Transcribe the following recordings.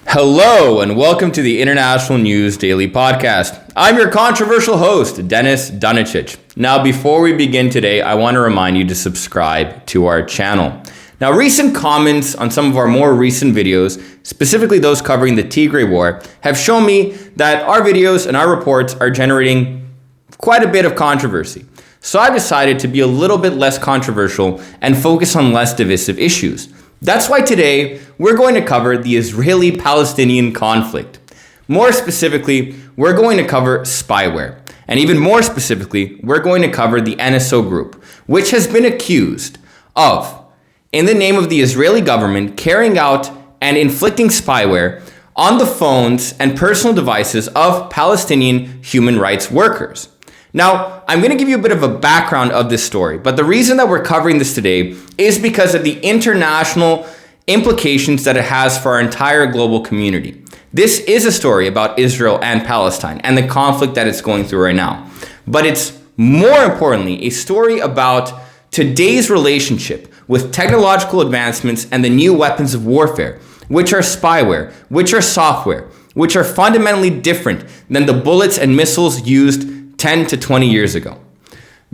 Hello and welcome to the International News Daily Podcast. I'm your controversial host, Dennis Dunicic. Now, before we begin today, I want to remind you to subscribe to our channel. Now, recent comments on some of our more recent videos, specifically those covering the Tigray War, have shown me that our videos and our reports are generating quite a bit of controversy. So I decided to be a little bit less controversial and focus on less divisive issues. That's why today we're going to cover the Israeli-Palestinian conflict. More specifically, we're going to cover spyware. And even more specifically, we're going to cover the Nso Group, which has been accused of, in the name of the Israeli government, carrying out and inflicting spyware on the phones and personal devices of Palestinian human rights workers. Now, I'm going to give you a bit of a background of this story, but the reason that we're covering this today is because of the international implications that it has for our entire global community. This is a story about Israel and Palestine and the conflict that it's going through right now. But it's more importantly a story about today's relationship with technological advancements and the new weapons of warfare, which are spyware, which are software, which are fundamentally different than the bullets and missiles used 10 to 20 years ago.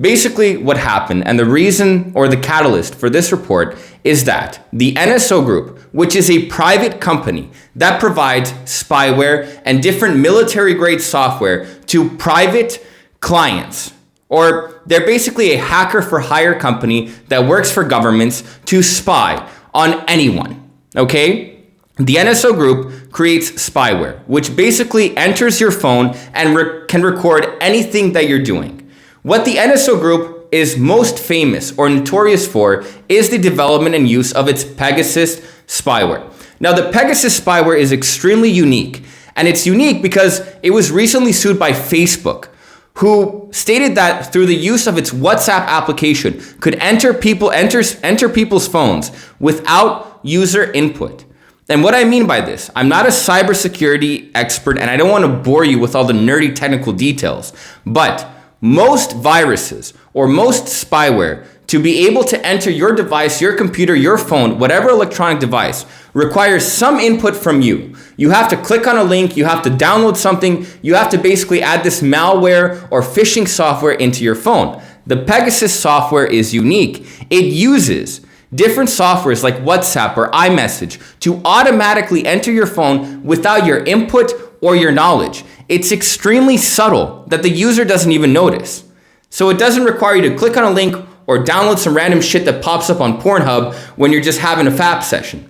Basically, what happened and the reason or the catalyst for this report is that the Nso Group, which is a private company that provides spyware and different military-grade software to private clients, or they're basically a hacker-for-hire company that works for governments to spy on anyone, okay? The Nso Group creates spyware, which basically enters your phone and can record anything that you're doing. What the Nso Group is most famous or notorious for is the development and use of its Pegasus Spyware. Now, the Pegasus Spyware is extremely unique, and it's unique because it was recently sued by Facebook, who stated that through the use of its WhatsApp application could enter people's phones without user input. And what I mean by this, I'm not a cybersecurity expert and I don't want to bore you with all the nerdy technical details, but most viruses or most spyware to be able to enter your device, your computer, your phone, whatever electronic device requires some input from you. You have to click on a link, you have to download something, you have to basically add this malware or phishing software into your phone. The Pegasus software is unique. It uses different softwares like WhatsApp or iMessage to automatically enter your phone without your input or your knowledge. It's extremely subtle that the user doesn't even notice. So it doesn't require you to click on a link or download some random shit that pops up on Pornhub when you're just having a FAP session.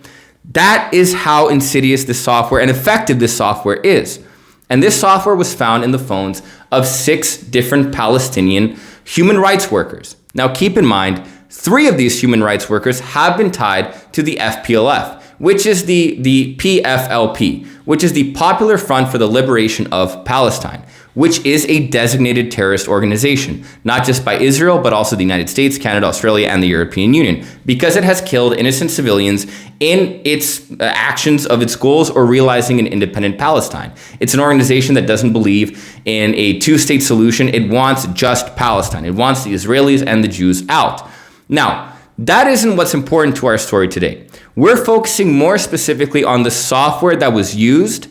That is how insidious this software and effective this software is. And this software was found in the phones of 6 different Palestinian human rights workers. Now keep in mind, 3 of these human rights workers have been tied to the FPLF, which is the PFLP, which is the Popular Front for the Liberation of Palestine, which is a designated terrorist organization, not just by Israel, but also the United States, Canada, Australia, and the European Union, because it has killed innocent civilians in its actions of its goals or realizing an independent Palestine. It's an organization that doesn't believe in a two-state solution. It wants just Palestine. It wants the Israelis and the Jews out. Now, that isn't what's important to our story today. We're focusing more specifically on the software that was used,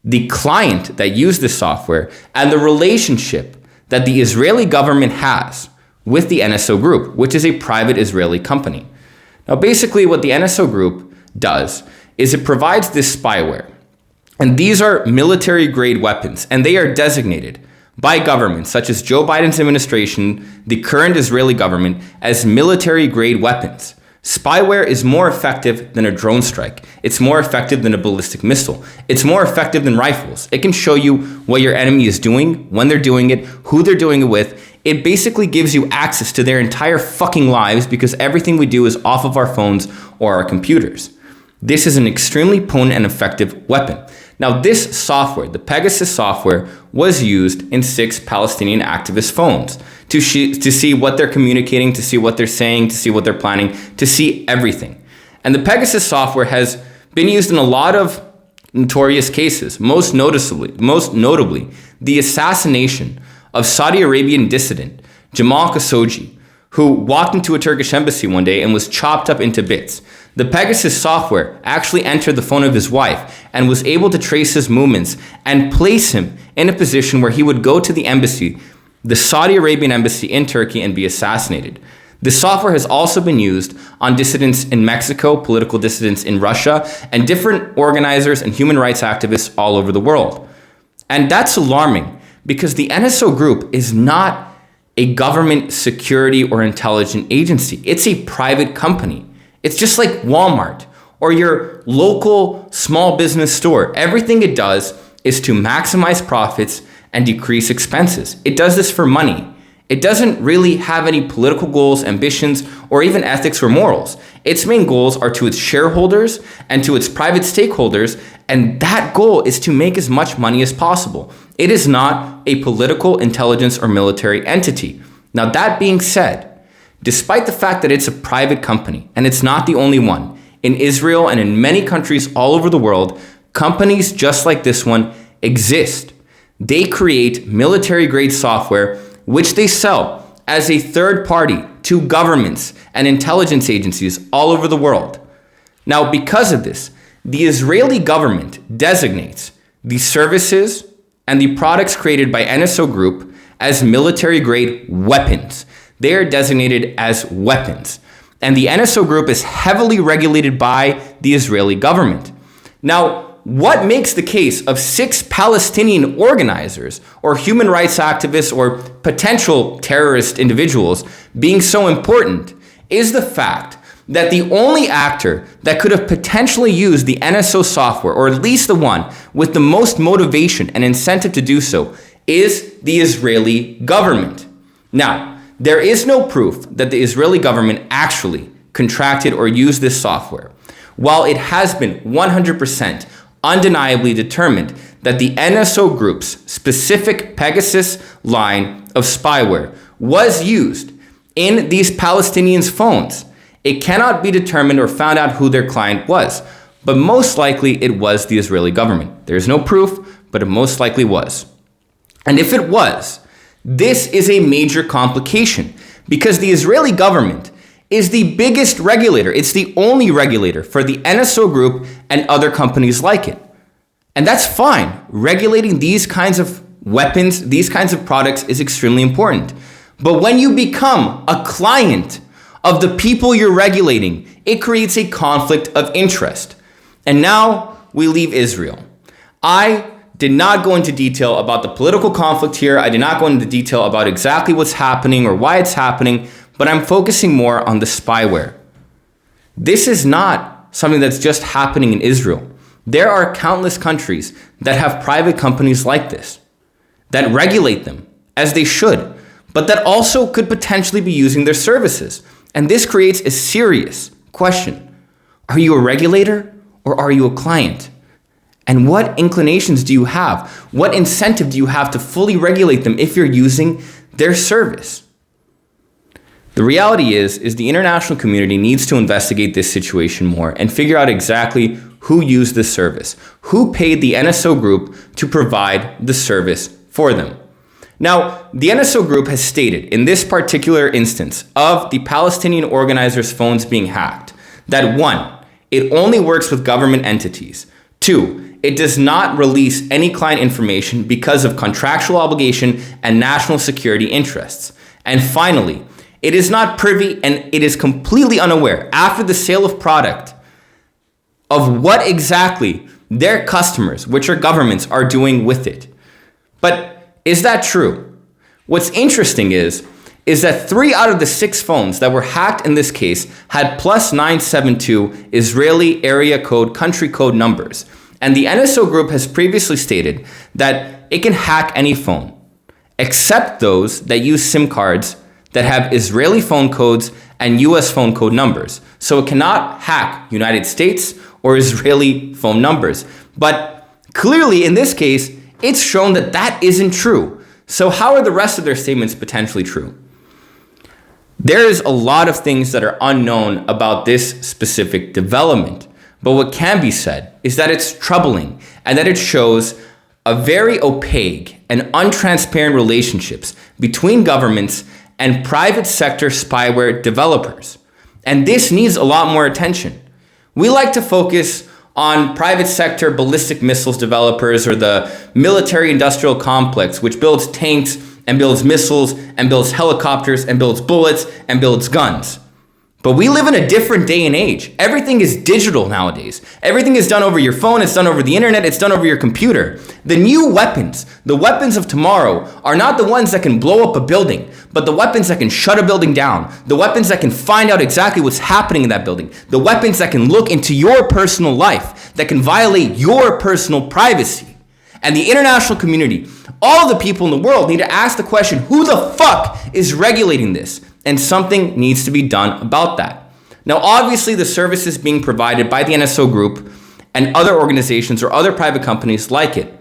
the client that used this software, and the relationship that the Israeli government has with the Nso Group, which is a private Israeli company. Now, basically what the Nso Group does is it provides this spyware. And these are military-grade weapons, and they are designated by governments such as Joe Biden's administration, the current Israeli government, as military-grade weapons. Spyware is more effective than a drone strike. It's more effective than a ballistic missile. It's more effective than rifles. It can show you what your enemy is doing, when they're doing it, who they're doing it with. It basically gives you access to their entire fucking lives because everything we do is off of our phones or our computers. This is an extremely potent and effective weapon. Now, this software, the Pegasus software, was used in 6 Palestinian activist phones to see what they're communicating, to see what they're saying, to see what they're planning, to see everything. And the Pegasus software has been used in a lot of notorious cases, most notably the assassination of Saudi Arabian dissident Jamal Khashoggi, who walked into a Turkish embassy one day and was chopped up into bits. The Pegasus software actually entered the phone of his wife and was able to trace his movements and place him in a position where he would go to the embassy, the Saudi Arabian embassy in Turkey, and be assassinated. The software has also been used on dissidents in Mexico, political dissidents in Russia, and different organizers and human rights activists all over the world. And that's alarming because the Nso Group is not a government security or intelligence agency. It's a private company. It's just like Walmart or your local small business store. Everything it does is to maximize profits and decrease expenses. It does this for money. It doesn't really have any political goals, ambitions, or even ethics or morals. Its main goals are to its shareholders and to its private stakeholders, and that goal is to make as much money as possible. It is not a political, intelligence, or military entity. Now, that being said, despite the fact that it's a private company, and it's not the only one, in Israel and in many countries all over the world, companies just like this one exist. They create military-grade software which they sell as a third party to governments and intelligence agencies all over the world. Now, because of this, the Israeli government designates the services and the products created by Nso Group as military-grade weapons. They are designated as weapons. And the Nso Group is heavily regulated by the Israeli government. Now, what makes the case of 6 Palestinian organizers or human rights activists or potential terrorist individuals being so important is the fact that the only actor that could have potentially used the NSO software, or at least the one with the most motivation and incentive to do so, is the Israeli government. Now, there is no proof that the Israeli government actually contracted or used this software, while it has been 100% undeniably determined that the NSO Group's specific Pegasus line of spyware was used in these Palestinians' phones. It cannot be determined or found out who their client was, but most likely it was the Israeli government. There is no proof, but it most likely was. And if it was, this is a major complication because the Israeli government is the biggest regulator. It's the only regulator for the NSO Group and other companies like it. And that's fine. Regulating these kinds of weapons, these kinds of products is extremely important. But when you become a client of the people you're regulating, it creates a conflict of interest. And now we leave Israel. I did not go into detail about the political conflict here. I did not go into detail about exactly what's happening or why it's happening, but I'm focusing more on the spyware. This is not something that's just happening in Israel. There are countless countries that have private companies like this, that regulate them as they should, but that also could potentially be using their services. And this creates a serious question. Are you a regulator or are you a client? And what inclinations do you have? What incentive do you have to fully regulate them if you're using their service? The reality is the international community needs to investigate this situation more and figure out exactly who used this service, who paid the NSO Group to provide the service for them. Now, the NSO Group has stated in this particular instance of the Palestinian organizers' phones being hacked that 1, it only works with government entities. 2, it does not release any client information because of contractual obligation and national security interests. And finally, it is not privy and it is completely unaware after the sale of product of what exactly their customers, which are governments, are doing with it. But is that true? What's interesting is that 3 out of the 6 phones that were hacked in this case had +972 Israeli area code, country code numbers. And the NSO Group has previously stated that it can hack any phone, except those that use SIM cards that have Israeli phone codes and US phone code numbers. So it cannot hack United States or Israeli phone numbers. But Clearly, in this case, it's shown that that isn't true. So how are the rest of their statements potentially true? There is a lot of things that are unknown about this specific development. But what can be said is that it's troubling and that it shows a very opaque and untransparent relationships between governments and private sector spyware developers. And this needs a lot more attention. We like to focus on private sector ballistic missiles developers or the military industrial complex, which builds tanks and builds missiles and builds helicopters and builds bullets and builds guns. But we live in a different day and age. Everything is digital nowadays. Everything is done over your phone, it's done over the internet, it's done over your computer. The new weapons, the weapons of tomorrow, are not the ones that can blow up a building, but the weapons that can shut a building down, the weapons that can find out exactly what's happening in that building, the weapons that can look into your personal life, that can violate your personal privacy. And the international community, all the people in the world need to ask the question, who the fuck is regulating this? And something needs to be done about that. Now, obviously, the services being provided by the Nso Group and other organizations or other private companies like it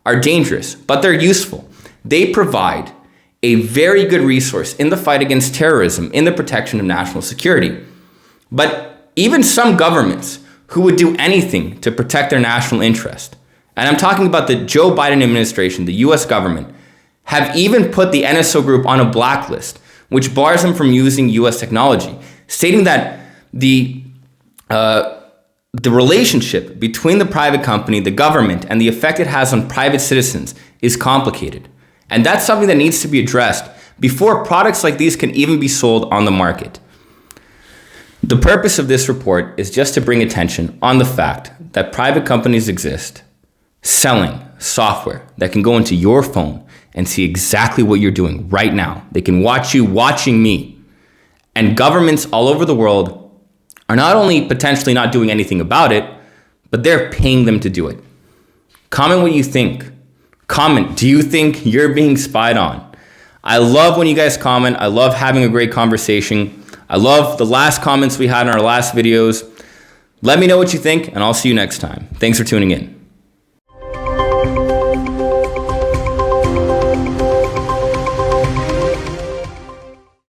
are dangerous, but they're useful. They provide a very good resource in the fight against terrorism, in the protection of national security. But even some governments who would do anything to protect their national interest, and I'm talking about the Joe Biden administration, the US government, have even put the Nso Group on a blacklist, which bars them from using US technology, stating that the relationship between the private company, the government, and the effect it has on private citizens is complicated. And that's something that needs to be addressed before products like these can even be sold on the market. The purpose of this report is just to bring attention on the fact that private companies exist selling software that can go into your phone and see exactly what you're doing right now. They can watch you watching me. And governments all over the world are not only potentially not doing anything about it, but they're paying them to do it. Comment what you think. Comment, do you think you're being spied on? I love when you guys comment. I love having a great conversation. I love the last comments we had in our last videos. Let me know what you think, and I'll see you next time. Thanks for tuning in.